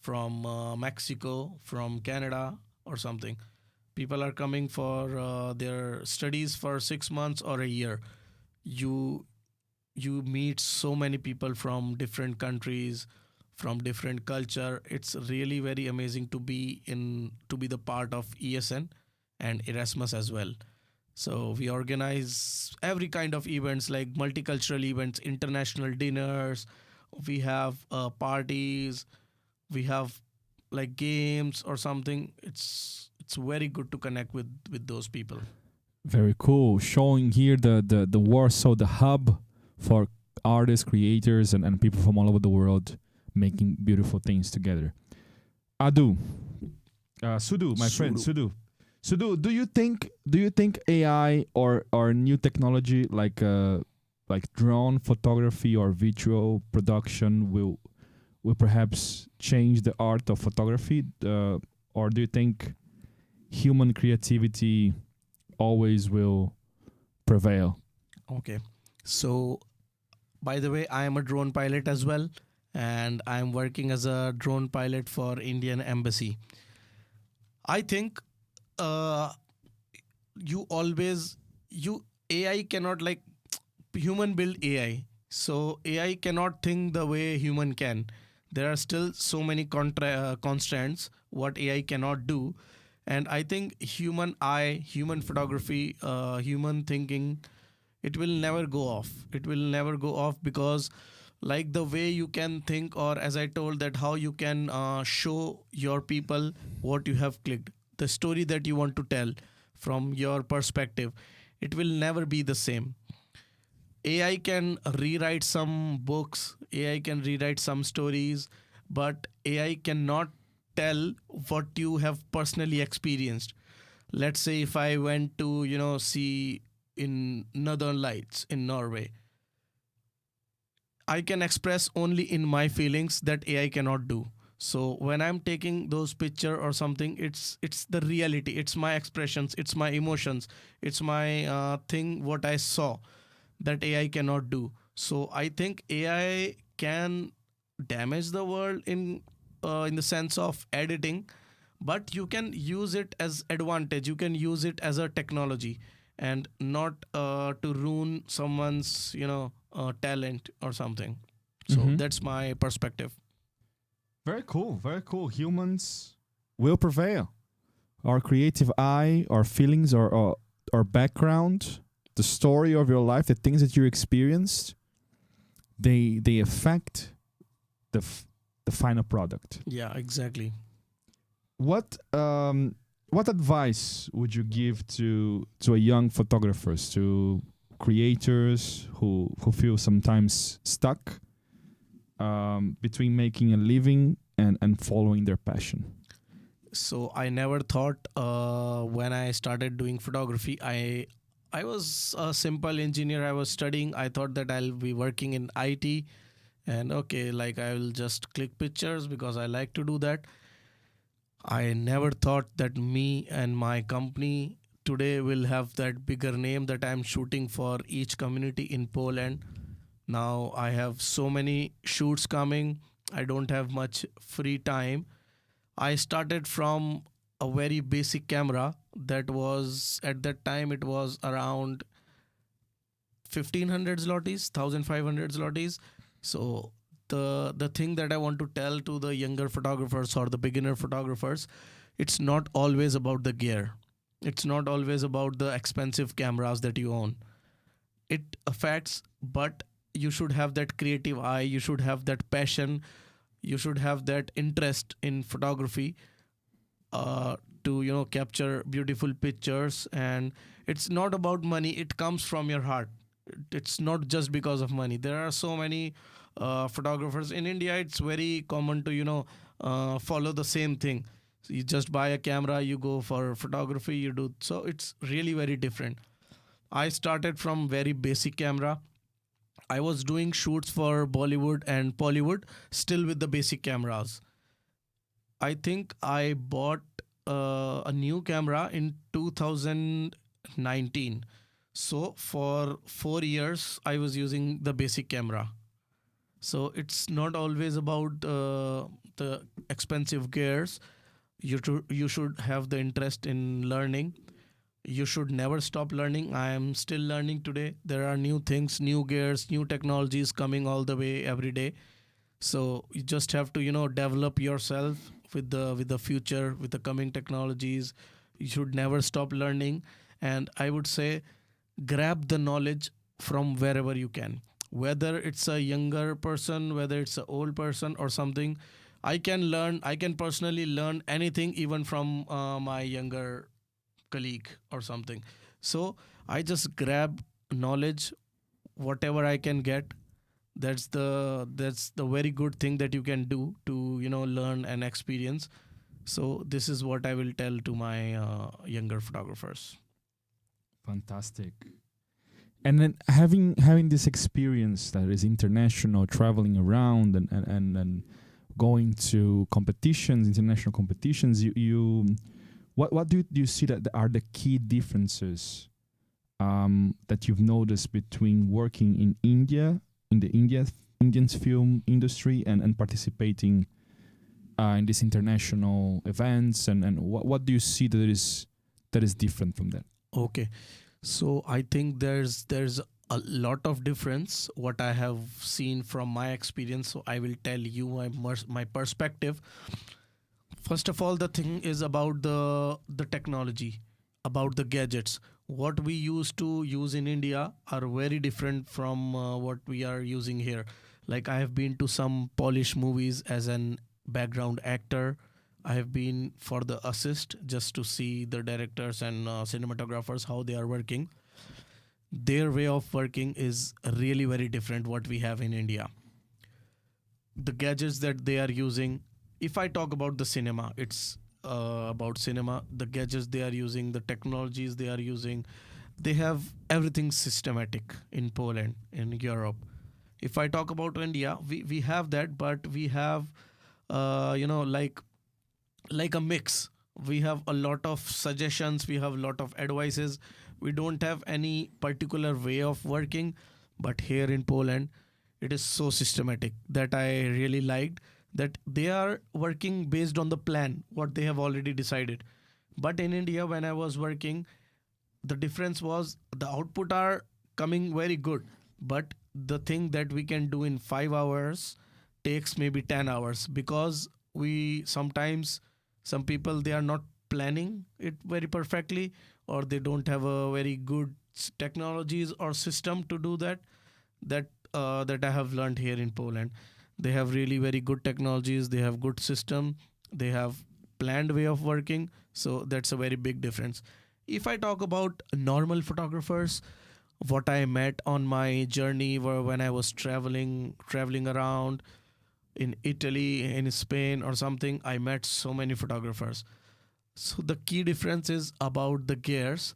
from Mexico, from Canada or something. People are coming for their studies for 6 months or a year. You meet so many people from different countries, from different culture. It's really very amazing to be the part of ESN and Erasmus as well. So we organize every kind of events like multicultural events, international dinners. We have parties. We have like games or something. It's very good to connect with those people. Very cool. Showing here the Warsaw, the hub for artists, creators, and people from all over the world making beautiful things together. Sudhu, my friend, Sudhu. Sudhu, do you think AI or new technology like drone photography or visual production will perhaps change the art of photography, or do you think human creativity always will prevail? Okay. So, by the way, I am a drone pilot as well, and I am working as a drone pilot for Indian Embassy. I think AI cannot, like, human build AI. So AI cannot think the way human can. There are still so many constraints what AI cannot do. And I think human eye, human photography, human thinking, it will never go off. It will never go off because like the way you can think, or as I told, that how you can show your people what you have clicked, the story that you want to tell from your perspective, it will never be the same. AI can rewrite some books, AI can rewrite some stories, but AI cannot tell what you have personally experienced. Let's say if I went to, see in Northern Lights in Norway, I can express only in my feelings that AI cannot do. So when I'm taking those picture or something, it's the reality. It's my expressions. It's my emotions. It's my thing. What I saw that AI cannot do. So I think AI can damage the world in the sense of editing, but you can use it as advantage. You can use it as a technology, and not to ruin someone's talent or something. So that's my perspective. Very cool, very cool. Humans will prevail. Our creative eye, our feelings, our background, the story of your life, the things that you experienced, they affect the final product. Yeah, exactly. What advice would you give to a young photographers, to creators who feel sometimes stuck between making a living and following their passion? So I never thought when I started doing photography, I was a simple engineer. I was studying. I thought that I'll be working in IT, and okay, like I will just click pictures because I like to do that. I never thought that me and my company today will have that bigger name, that I'm shooting for each community in Poland. Now I have so many shoots coming. I don't have much free time. I started from a very basic camera that was, at that time, it was around 1500 zlotys, 1500 zlotys. So the thing that I want to tell to the younger photographers or the beginner photographers, it's not always about the gear. It's not always about the expensive cameras that you own. It affects, but you should have that creative eye, you should have that passion, you should have that interest in photography, to capture beautiful pictures. And it's not about money, it comes from your heart. It's not just because of money. There are so many photographers in India. It's very common to follow the same thing. So you just buy a camera, you go for photography, you do. So it's really very different. I started from very basic camera. I was doing shoots for Bollywood and Bollywood still with the basic cameras. I think I bought a new camera in 2019. So for 4 years, I was using the basic camera. So it's not always about the expensive gears. You should have the interest in learning. You should never stop learning. I am still learning today. There are new things, new gears, new technologies coming all the way every day. So you just have to develop yourself with the future, with the coming technologies. You should never stop learning. And I would say grab the knowledge from wherever you can, whether it's a younger person, whether it's an old person or something. I can personally learn anything even from my younger colleague or something. So I just grab knowledge, whatever I can get. That's the very good thing that you can do to learn and experience. So this is what I will tell to my younger photographers. Fantastic. And then having this experience that is international, traveling around and going to competitions, international competitions, what do you see that are the key differences that you've noticed between working in India, in the Indian film industry, and participating in these international events, and what do you see that is different from that? Okay, so I think there's a lot of difference what I have seen from my experience. So I will tell you my perspective. First of all, the thing is about the technology, about the gadgets. What we used to use in India are very different from what we are using here. Like I have been to some Polish movies as an background actor. I have been for the assist just to see the directors and cinematographers, how they are working. Their way of working is really very different what we have in India. The gadgets that they are using, if I talk about the cinema, it's about cinema. The gadgets they are using, the technologies they are using, they have everything systematic in Poland, in Europe. If I talk about India, we have that, but we have, like a mix. We have a lot of suggestions, we have a lot of advices. We don't have any particular way of working, but here in Poland, it is so systematic that I really liked that they are working based on the plan, what they have already decided. But in India, when I was working, the difference was the output are coming very good, but the thing that we can do in 5 hours takes maybe 10 hours because some people, they are not planning it very perfectly, or they don't have a very good technologies or system to do that I have learned here in Poland. They have really very good technologies, they have good system, they have planned way of working. So that's a very big difference. If I talk about normal photographers, what I met on my journey when I was traveling around in Italy, in Spain or something, I met so many photographers. So the key difference is about the gears.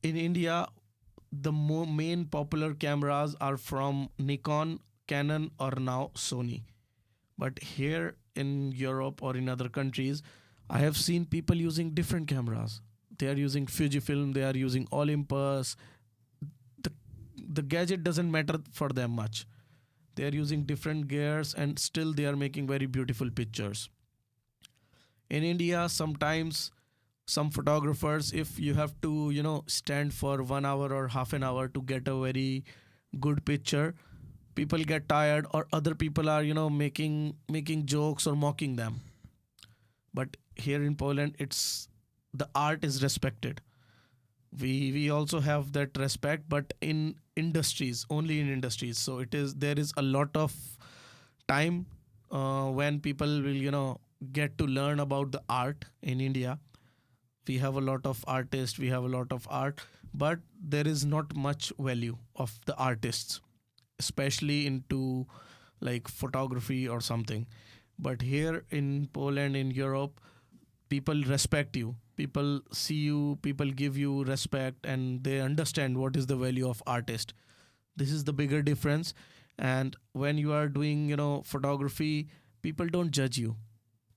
In India, the main popular cameras are from Nikon, Canon, or now Sony. But here in Europe or in other countries, I have seen people using different cameras. They are using Fujifilm, they are using Olympus. The gadget doesn't matter for them much. They are using different gears and still they are making very beautiful pictures. In India, sometimes some photographers, if you have to, stand for 1 hour or half an hour to get a very good picture, people get tired or other people are, making jokes or mocking them. But here in Poland, the art is respected. We also have that respect, but in industries, only in industries. So there is a lot of time when people will get to learn about the art in India. We have a lot of artists, we have a lot of art, but there is not much value of the artists, especially into like photography or something. But here in Poland, in Europe, people respect you, people see you, people give you respect, and they understand what is the value of artist. This is the bigger difference. And when you are doing photography, people don't judge you,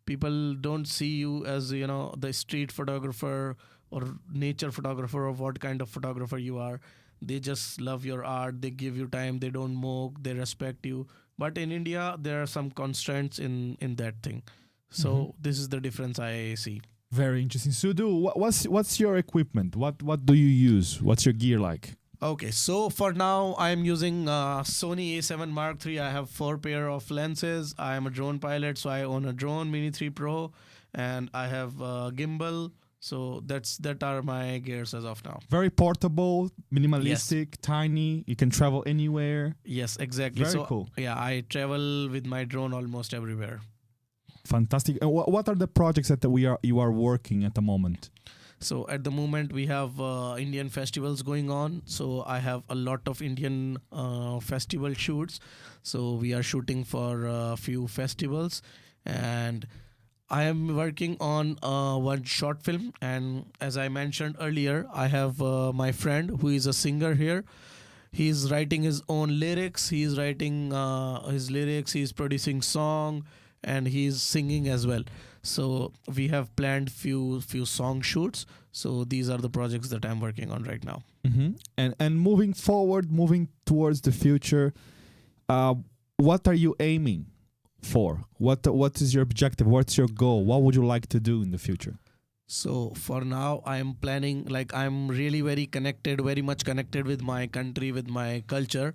people don't see you as the street photographer or nature photographer or what kind of photographer you are. They just love your art, they give you time, they don't mock, they respect you. But in India there are some constraints in that thing. So this is the difference I see. Very interesting. Sudu, what's your equipment? What do you use? What's your gear like? Okay, so for now I'm using Sony A7 Mark III. I have 4 pair of lenses. I am a drone pilot, so I own a drone Mini 3 Pro, and I have a gimbal. So that are my gears as of now. Very portable, minimalistic, Yes. tiny. You can travel anywhere. Yes, exactly. Very so cool. Yeah, I travel with my drone almost everywhere. Fantastic. And what are the projects that you are working at the moment? So at the moment we have Indian festivals going on. So I have a lot of Indian festival shoots. So we are shooting for a few festivals, and I am working on one short film. And as I mentioned earlier, I have my friend who is a singer here. He's writing his own lyrics. He's writing his lyrics. He's producing song, and he's singing as well. So we have planned few song shoots. So these are the projects that I'm working on right now. And moving forward, moving towards the future, what are you aiming for? What is your objective? What's your goal? What would you like to do in the future? So for now, I am planning, like I'm really very much connected with my country, with my culture.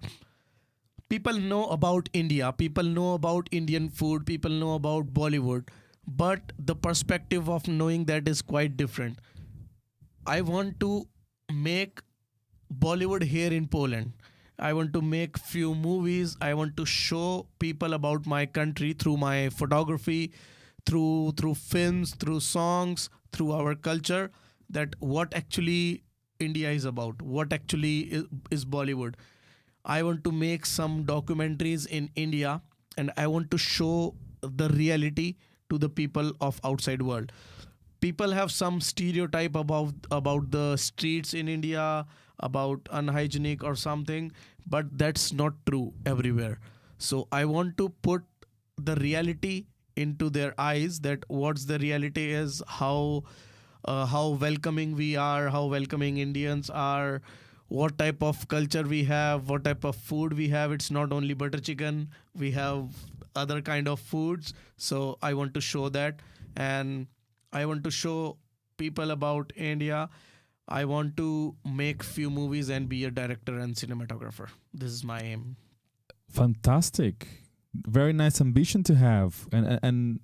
People know about India, people know about Indian food, people know about Bollywood, but the perspective of knowing that is quite different. I want to make Bollywood here in Poland. I want to make few movies. I want to show people about my country through my photography, through films, through songs, through our culture, that what actually India is about, what actually is Bollywood. I want to make some documentaries in India, and I want to show the reality to the people of outside world. People have some stereotype about the streets in India, about unhygienic or something, but that's not true everywhere. So I want to put the reality into their eyes, that what's the reality is, how welcoming we are, how welcoming Indians are, what type of culture we have, what type of food we have. It's not only butter chicken, we have other kind of foods. So I want to show that, and I want to show people about India. I want to make few movies and be a director and cinematographer. This is my aim. Fantastic. Very nice ambition to have. And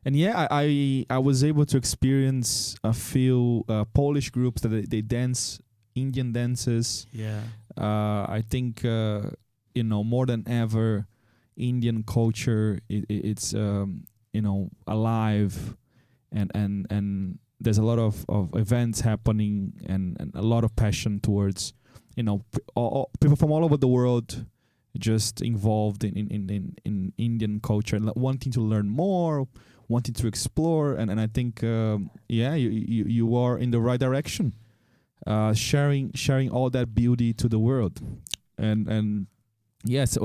yeah, I was able to experience a few Polish groups that they dance Indian dances. Yeah. I think more than ever, Indian culture it's alive, and there's a lot of events happening, and a lot of passion towards people from all over the world just involved in Indian culture, wanting to learn more, wanting to explore, and I think you are in the right direction, sharing all that beauty to the world, and yes,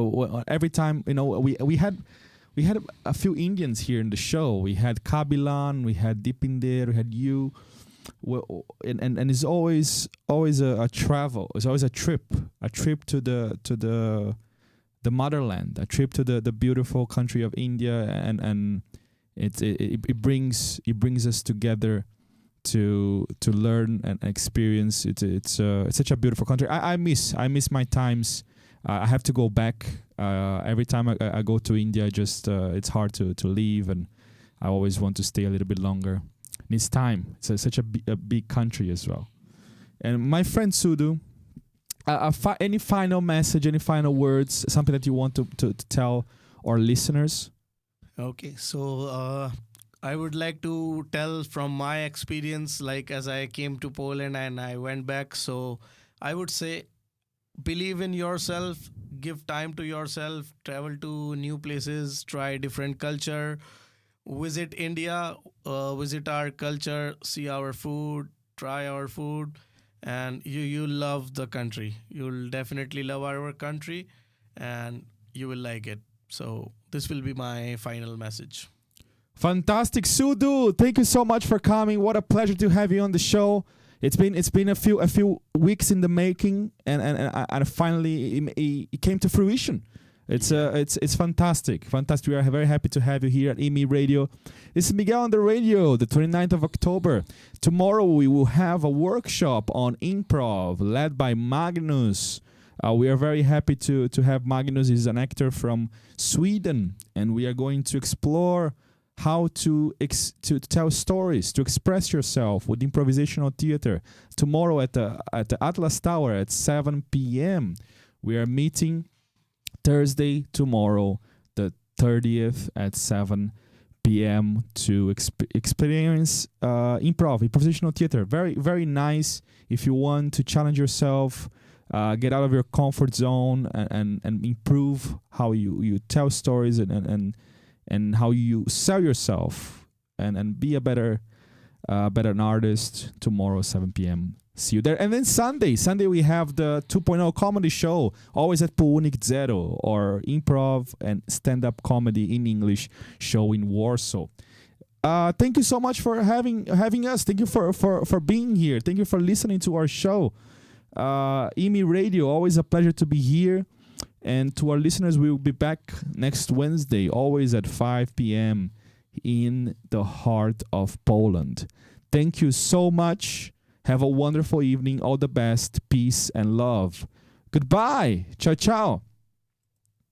every time we had a few Indians here in the show. We had Kabilan, we had Dipinder, we had you, and it's always a travel. It's always a trip to the motherland, a trip to the beautiful country of India, and it brings us together to learn and experience. It's such a beautiful country. I miss my times. I have to go back every time I go to India. Just it's hard to leave, and I always want to stay a little bit longer. And it's time. It's such a big country as well. And my friend Sudu, any final message, any final words, something that you want to tell our listeners? Okay, so I would like to tell from my experience, like as I came to Poland and I went back. So I would say, believe in yourself, give time to yourself, travel to new places, try different culture, visit India, visit our culture, see our food, try our food, and you love the country. You'll definitely love our country, and you will like it. So this will be my final message. Fantastic, Sudu. Thank you so much for coming. What a pleasure to have you on the show. It's been a few weeks in the making, and finally it came to fruition. It's fantastic. We are very happy to have you here at IMI Radio. This is Miguel on the radio, the 29th of October. Tomorrow we will have a workshop on improv led by Magnus. We are very happy to have Magnus. He's an actor from Sweden, and we are going to explore how to tell stories, to express yourself with improvisational theater. Tomorrow at the Atlas Tower at 7 p.m. We are meeting Thursday, tomorrow, the 30th at 7 p.m. to experience improvisational theater. Very, very nice. If you want to challenge yourself, get out of your comfort zone and improve how you tell stories and how you sell yourself and be a better an artist. Tomorrow, 7 p.m. See you there. And then Sunday we have the 2.0 comedy show, always at Półnik Zero, or improv and stand-up comedy in English show in Warsaw. Thank you so much for having us. Thank you for being here. Thank you for listening to our show. IMI Radio, always a pleasure to be here. And to our listeners, we will be back next Wednesday, always at 5 p.m. in the heart of Poland. Thank you so much. Have a wonderful evening. All the best. Peace and love. Goodbye. Ciao, ciao.